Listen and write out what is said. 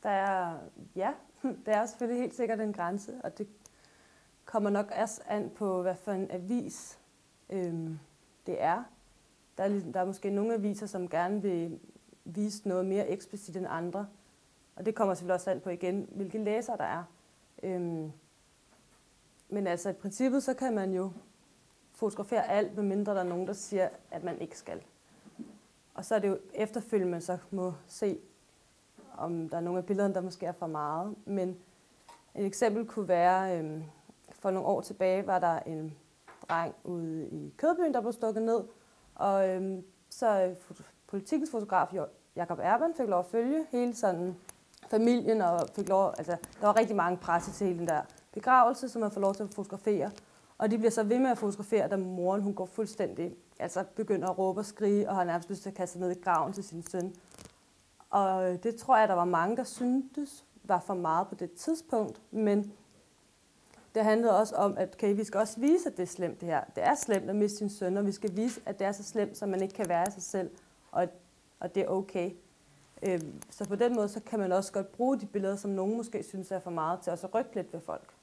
Der er, ja, der er selvfølgelig helt sikkert en grænse, og det kommer nok også an på, hvad for en avis det er. Der er måske nogle aviser, som gerne vil vise noget mere eksplicit end andre, og det kommer selvfølgelig også an på igen, hvilke læsere der er. Men altså i princippet, så kan man jo fotografere alt, medmindre der er nogen, der siger, at man ikke skal. Og så er det jo efterfølgende, man så må se, om der er nogle af billederne, der måske er for meget. Men et eksempel kunne være, for nogle år tilbage var der en dreng ude i Kødbyen, der blev stukket ned. Og så Politikens fotograf Jakob Erben fik lov at følge hele sådan familien, og fik lov, altså, der var rigtig mange presse til hele den der begravelse, som man får lov til at fotografere. Og de bliver så ved med at fotografere, da moren hun går fuldstændig, altså begynder at råbe og skrige, og har nærmest lyst til at kaste sig ned i graven til sin søn. Og det tror jeg, der var mange, der syntes var for meget på det tidspunkt, men det handlede også om, at okay, vi skal også vise, at det er slemt det her. Det er slemt at miste sin søn, og vi skal vise, at det er så slemt, så man ikke kan være i sig selv, og det er okay. Så på den måde, så kan man også godt bruge de billeder, som nogen måske synes er for meget, til også at rykke lidt ved folk.